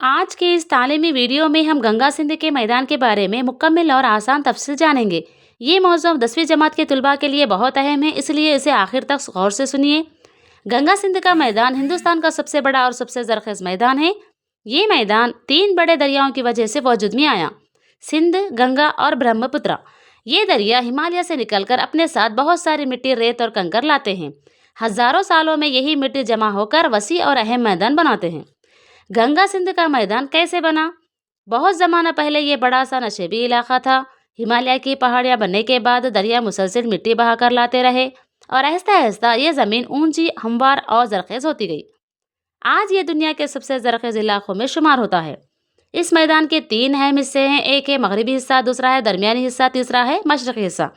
आज के इस तालीमी वीडियो में हम गंगा सिंध के मैदान के बारे में मुकम्मल और आसान तफसील जानेंगे। ये मौजूद 10वीं जमात के तलबा के लिए बहुत अहम है, इसलिए इसे आखिर तक गौर से सुनिए। गंगा सिंध का मैदान हिंदुस्तान का सबसे बड़ा और सबसे जरखेज मैदान है। ये मैदान 3 बड़े दरियाओं की वजह से वजूद में आया, सिंध, गंगा और ब्रह्मपुत्र। ये दरिया हिमालय से निकलकर अपने साथ बहुत सारी मिट्टी, रेत और कंकर लाते हैं। हजारों सालों में यही मिट्टी जमा होकर वसी और अहम मैदान बनाते हैं। गंगा सिंध का मैदान कैसे बना? बहुत ज़माना पहले ये बड़ा सा नशेबी इलाका था। हिमालय की पहाड़ियाँ बनने के बाद दरिया मुसलसल मिट्टी बहाकर लाते रहे और आहिस्ता आहिस्ता ये ज़मीन ऊंची, हमवार और जरखेज होती गई। आज ये दुनिया के सबसे जरखेज इलाकों में शुमार होता है। इस मैदान के 3 अहम हिस्से हैं। एक है मगरबी हिस्सा, दूसरा है दरमियानी हिस्सा, तीसरा है मशरक़ी हिस्सा।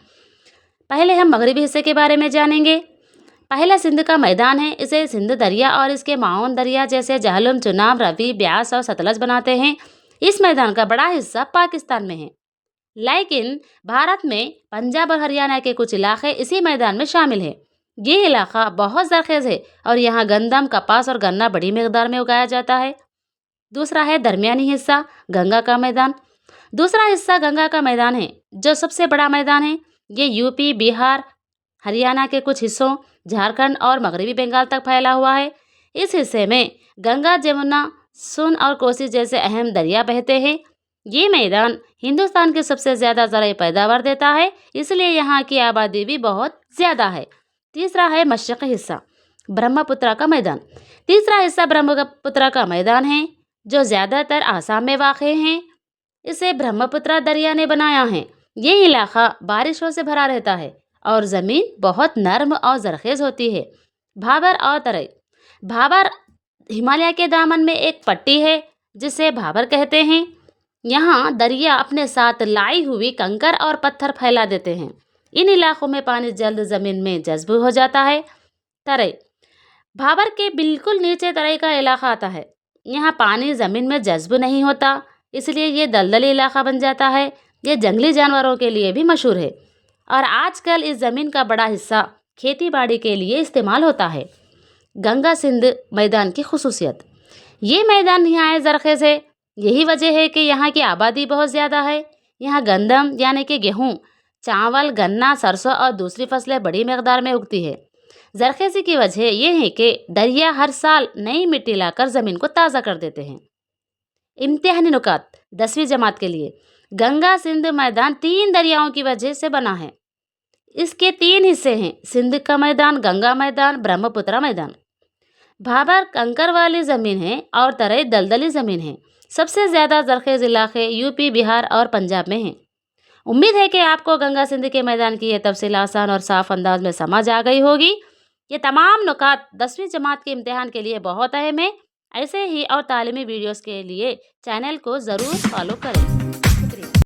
पहले हम मगरबी हिस्से के बारे में जानेंगे। पहला सिंध का मैदान है। इसे सिंध दरिया और इसके माउन दरिया जैसे जहलम, चुनाब, रवि, ब्यास और सतलज बनाते हैं। इस मैदान का बड़ा हिस्सा पाकिस्तान में है, लेकिन भारत में पंजाब और हरियाणा के कुछ इलाके इसी मैदान में शामिल हैं। ये इलाका बहुत जरखेज है और यहाँ गंदम, कपास और गन्ना बड़ी मिकदार में उगाया जाता है। दूसरा है दरमियानी हिस्सा, गंगा का मैदान। दूसरा हिस्सा गंगा का मैदान है, जो सबसे बड़ा मैदान है। ये यूपी, बिहार, हरियाणा के कुछ हिस्सों, झारखंड और मगरबी बंगाल तक फैला हुआ है। इस हिस्से में गंगा, जमुना, सोन और कोसी जैसे अहम दरिया बहते हैं। ये मैदान हिंदुस्तान की सबसे ज़्यादा ज़राई पैदावार देता है, इसलिए यहाँ की आबादी भी बहुत ज़्यादा है। तीसरा है मशरक़ी हिस्सा, ब्रह्मपुत्र का मैदान। तीसरा हिस्सा ब्रह्मपुत्र का मैदान है, जो ज़्यादातर आसाम में वाक़ है। इसे ब्रह्मपुत्र दरिया ने बनाया है। ये इलाका बारिशों से भरा रहता है और ज़मीन बहुत नरम और जरखेज होती है। भाबर और तराई। भाबर हिमालय के दामन में एक पट्टी है, जिसे भाबर कहते हैं। यहाँ दरिया अपने साथ लाई हुई कंकर और पत्थर फैला देते हैं। इन इलाकों में पानी जल्द ज़मीन में जज्ब हो जाता है। तराई। भाबर के बिल्कुल नीचे तराई का इलाका आता है। यहाँ पानी ज़मीन में जज्ब नहीं होता, इसलिए ये दलदली इलाका बन जाता है। ये जंगली जानवरों के लिए भी मशहूर है और आजकल इस ज़मीन का बड़ा हिस्सा खेती बाड़ी के लिए इस्तेमाल होता है। गंगा सिंध मैदान की खुसूसियत। ये मैदान नहायत जरखेज है। यही वजह है कि यहाँ की आबादी बहुत ज़्यादा है। यहाँ गंदम यानी कि गेहूँ, चावल, गन्ना, सरसों और दूसरी फसलें बड़ी मकदार में उगती है। जरखेज़ी की वजह यह है कि दरिया हर साल नई मिट्टी लाकर ज़मीन को ताज़ा कर देते हैं। इम्तिहानी नुकात 10वीं जमात के लिए। गंगा सिंध मैदान 3 दरियाओं की वजह से बना है। इसके 3 हिस्से हैं, सिंध का मैदान, गंगा मैदान, ब्रह्मपुत्र मैदान। भाबर कंकर वाली ज़मीन है और तराई दलदली ज़मीन है। सबसे ज़्यादा जरखेज इलाके यूपी, बिहार और पंजाब में हैं। उम्मीद है कि आपको गंगा सिंध के मैदान की यह तफसील आसान और साफ अंदाज में समझ आ गई होगी। ये तमाम नुकात 10वीं जमात के इम्तिहान के लिए बहुत अहम है। ऐसे ही और तालीमी वीडियोस के लिए चैनल को ज़रूर फॉलो करें।